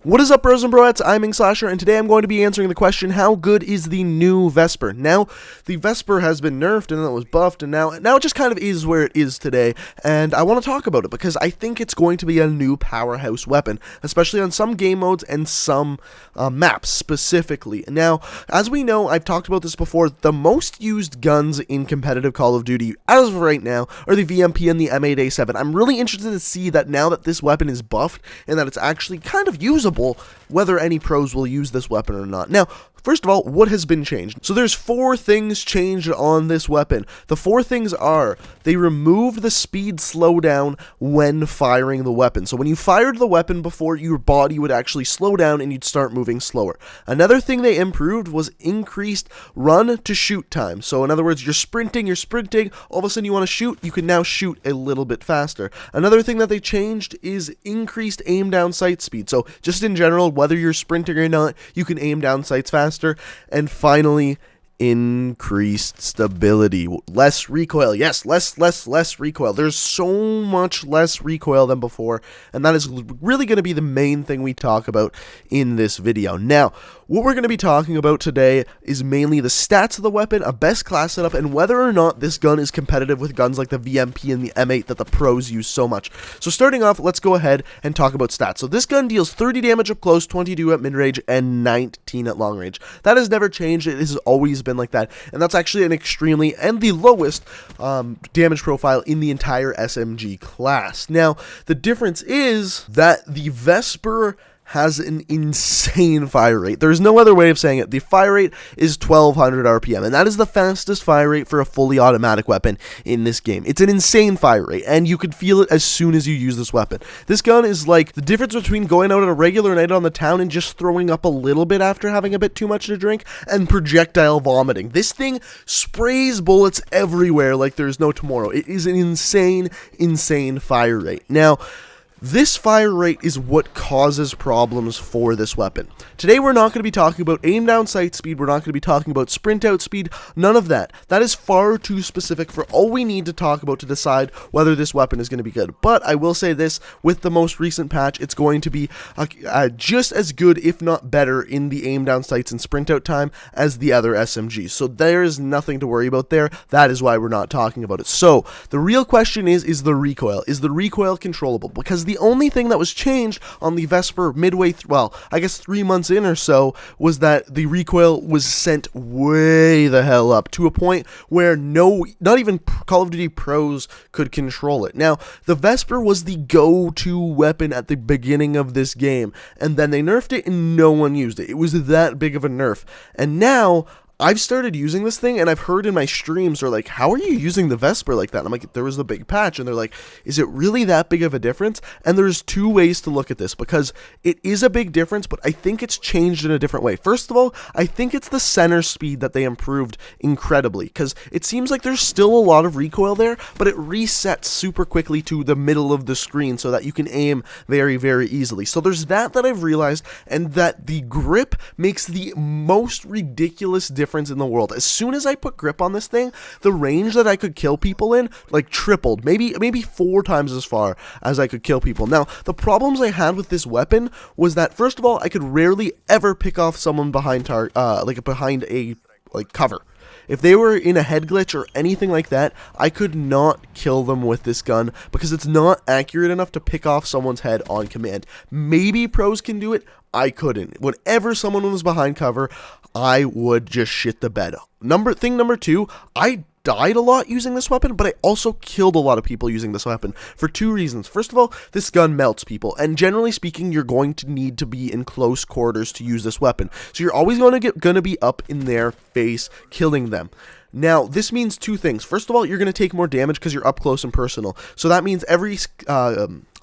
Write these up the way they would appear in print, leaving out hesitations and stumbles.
What is up, bros and broettes? I'm Slasher, and today I'm going to be answering the question, how good is the new Vesper? Now, the Vesper has been nerfed, and then it was buffed, and now it just kind of is where it is today, and I want to talk about it, because I think it's going to be a new powerhouse weapon, especially on some game modes and some maps, specifically. Now, as we know, I've talked about this before, the most used guns in competitive Call of Duty, as of right now, are the VMP and the M8A7. I'm really interested to see that now that this weapon is buffed, and that it's actually kind of usable, whether any pros will use this weapon or not. Now, first of all, what has been changed? So there's 4 things changed on this weapon. The 4 things are, they removed the speed slowdown when firing the weapon. So when you fired the weapon before, your body would actually slow down and you'd start moving slower. Another thing they improved was increased run to shoot time. So in other words, you're sprinting, all of a sudden you want to shoot, you can now shoot a little bit faster. Another thing that they changed is increased aim down sight speed. So just in general, whether you're sprinting or not, you can aim down sights faster. And finally, increased stability, less recoil. Yes, less recoil. There's so much less recoil than before, and that is really going to be the main thing we talk about in this video. Now, what we're going to be talking about today is mainly the stats of the weapon, a best class setup, and whether or not this gun is competitive with guns like the VMP and the M8 that the pros use so much. So starting off, let's go ahead and talk about stats. So this gun deals 30 damage up close, 22 at mid-range, and 19 at long range. That has never changed. It has always been like that, and that's actually an extremely, and the lowest damage profile in the entire SMG class. Now, the difference is that the Vesper has an insane fire rate. There's no other way of saying it. The fire rate is 1200 RPM, and that is the fastest fire rate for a fully automatic weapon in this game. It's an insane fire rate, and you can feel it as soon as you use this weapon. This gun is like the difference between going out on a regular night on the town and just throwing up a little bit after having a bit too much to drink, and projectile vomiting. This thing sprays bullets everywhere like there's no tomorrow. It is an insane fire rate. Now, this fire rate is what causes problems for this weapon. Today we're not going to be talking about aim down sight speed, we're not going to be talking about sprint out speed, none of that. That is far too specific for all we need to talk about to decide whether this weapon is going to be good. But I will say this, with the most recent patch, it's going to be just as good, if not better, in the aim down sights and sprint out time as the other SMGs. So there is nothing to worry about there. That is why we're not talking about it. So the real question is the recoil. Is the recoil controllable? Because the only thing that was changed on the Vesper midway through, well, I guess 3 months in or so, was that the recoil was sent way the hell up to a point where not even Call of Duty pros could control it. Now, the Vesper was the go-to weapon at the beginning of this game, and then they nerfed it and no one used it. It was that big of a nerf. And now I've started using this thing, and I've heard in my streams, they're like, how are you using the Vesper like that? And I'm like, there was a big patch, and they're like, is it really that big of a difference? And there's 2 ways to look at this, because it is a big difference, but I think it's changed in a different way. First of all, I think it's the center speed that they improved incredibly, because it seems like there's still a lot of recoil there, but it resets super quickly to the middle of the screen so that you can aim very, very easily. So there's that I've realized, and that the grip makes the most ridiculous difference in the world. As soon as I put grip on this thing, the range that I could kill people in like tripled, maybe 4 times as far as I could kill people. Now, the problems I had with this weapon was that, first of all, I could rarely ever pick off someone behind a cover. If they were in a head glitch or anything like that, I could not kill them with this gun because it's not accurate enough to pick off someone's head on command. Maybe pros can do it, I couldn't. Whenever someone was behind cover, I would just shit the bed. Thing number 2, I died a lot using this weapon, but I also killed a lot of people using this weapon for 2 reasons. First of all, this gun melts people, and generally speaking, you're going to need to be in close quarters to use this weapon. So you're always going to be up in their face, killing them. Now, this means 2 things. First of all, you're going to take more damage because you're up close and personal. So that means every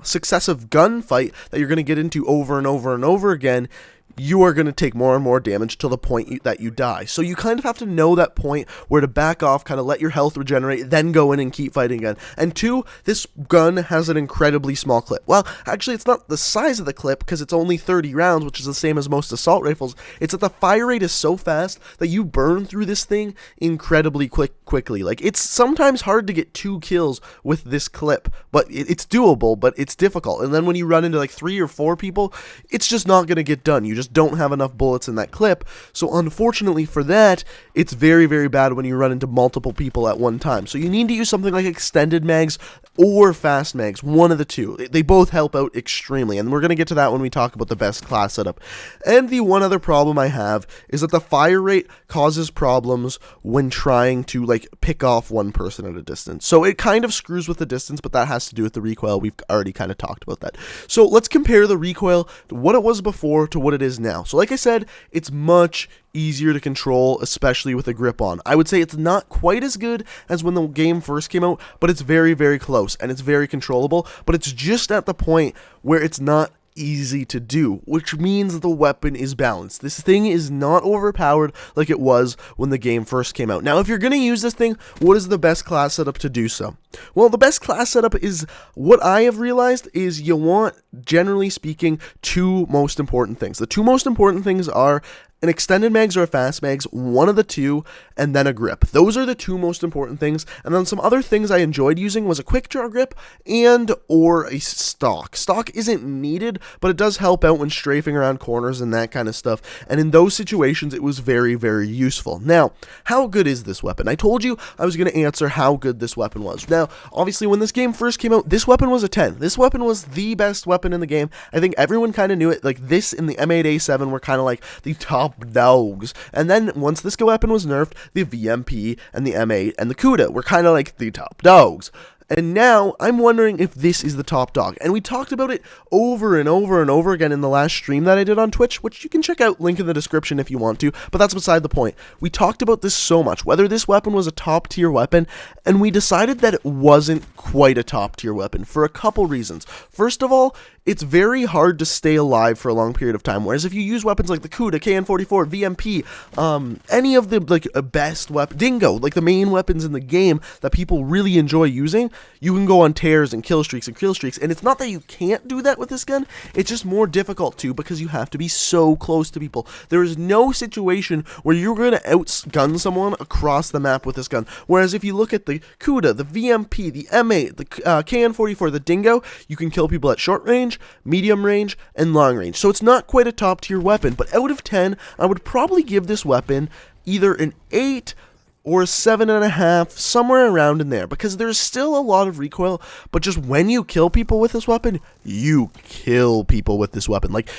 successive gunfight that you're going to get into over and over and over again, you are going to take more and more damage till the point that you die. So you kind of have to know that point where to back off, kind of let your health regenerate, then go in and keep fighting again. And 2, this gun has an incredibly small clip. Well, actually, it's not the size of the clip because it's only 30 rounds, which is the same as most assault rifles. It's that the fire rate is so fast that you burn through this thing incredibly quickly. Like, it's sometimes hard to get 2 kills with this clip, but it's doable, but it's difficult. And then when you run into like 3 or 4 people, it's just not going to get done. You just don't have enough bullets in that clip. So unfortunately for that, it's very, very bad when you run into multiple people at one time. So you need to use something like extended mags or fast mags, one of the two. They both help out extremely, and we're going to get to that when we talk about the best class setup. And the one other problem I have is that the fire rate causes problems when trying to like pick off one person at a distance. So it kind of screws with the distance, but that has to do with the recoil. We've already kind of talked about that. So let's compare the recoil to what it was before to what it is now. So like I said, it's much easier to control, especially with a grip on. I would say it's not quite as good as when the game first came out, but it's very, very close, and it's very controllable, but it's just at the point where it's not easy to do, which means the weapon is balanced. This thing is not overpowered like it was when the game first came out. Now, if you're going to use this thing, what is the best class setup to do so? Well, the best class setup is, what I have realized is you want, generally speaking, 2 most important things. The 2 most important things are an extended mags or a fast mags, one of the 2, and then a grip. Those are the 2 most important things. And then some other things I enjoyed using was a quick draw grip and or a stock. Stock isn't needed, but it does help out when strafing around corners and that kind of stuff. And in those situations, it was very, very useful. Now, how good is this weapon? I told you I was going to answer how good this weapon was. Now, obviously, when this game first came out, this weapon was a 10. This weapon was the best weapon in the game. I think everyone kind of knew it. Like, this and the M8A7 were kind of like the top dogs. And then once this weapon was nerfed, the VMP and the M8 and the Kuda were kind of like the top dogs. And now I'm wondering if this is the top dog. And we talked about it over and over and over again in the last stream that I did on Twitch, which you can check out, link in the description if you want to, but that's beside the point. We talked about this so much, whether this weapon was a top tier weapon, and we decided that it wasn't quite a top tier weapon for a couple reasons. First of all, it's very hard to stay alive for a long period of time, whereas if you use weapons like the Kuda, KN-44, VMP, any of the like best weapon, Dingo, like the main weapons in the game that people really enjoy using, you can go on tears and kill streaks, and it's not that you can't do that with this gun, it's just more difficult to, because you have to be so close to people. There is no situation where you're going to outgun someone across the map with this gun, whereas if you look at the Kuda, the VMP, the M8, the KN-44, the Dingo, you can kill people at short range, medium range, and long range. So it's not quite a top tier weapon, but out of 10, I would probably give this weapon either an 8 or a 7.5, somewhere around in there, because there's still a lot of recoil, but just when you kill people with this weapon, you kill people with this weapon. Like,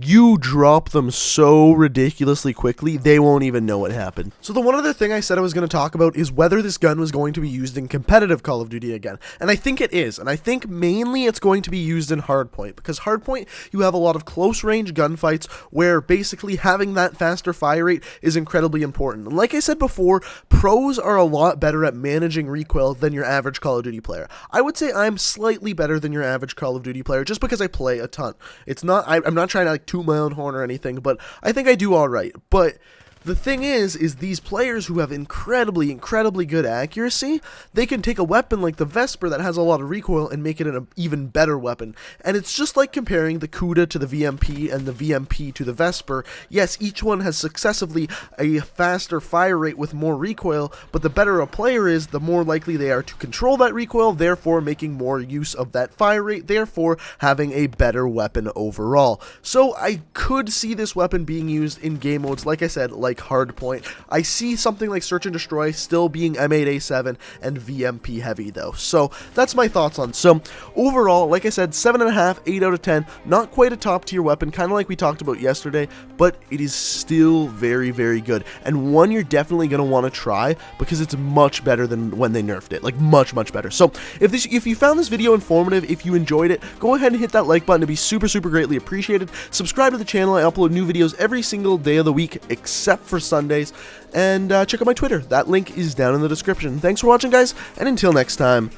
you drop them so ridiculously quickly, they won't even know what happened. So the one other thing I said I was going to talk about is whether this gun was going to be used in competitive Call of Duty again. And I think it is. And I think mainly it's going to be used in Hardpoint, because Hardpoint, you have a lot of close range gunfights where basically having that faster fire rate is incredibly important. And like I said before, pros are a lot better at managing recoil than your average Call of Duty player. I would say I'm slightly better than your average Call of Duty player just because I play a ton. It's not, I'm not trying to toot my own horn or anything, but I think I do all right. But the thing is these players who have incredibly good accuracy, they can take a weapon like the Vesper that has a lot of recoil and make it an even better weapon. And it's just like comparing the Kuda to the VMP and the VMP to the Vesper. Yes, each one has successively a faster fire rate with more recoil, but the better a player is, the more likely they are to control that recoil, therefore making more use of that fire rate, therefore having a better weapon overall. So I could see this weapon being used in game modes, like I said, like Hardpoint. I see something like Search and Destroy still being M8A7 and VMP heavy though. So that's my thoughts on. So overall, like I said, 7.5, 8 out of 10. Not quite a top tier weapon, kind of like we talked about yesterday, but it is still very good, and one you're definitely going to want to try because it's much better than when they nerfed it, like much better. So if you found this video informative, if you enjoyed it, go ahead and hit that like button. It'd be super greatly appreciated. Subscribe to the channel. I upload new videos every single day of the week except for Sundays, and check out my Twitter. That link is down in the description. Thanks for watching, guys, and until next time,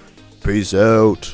peace out.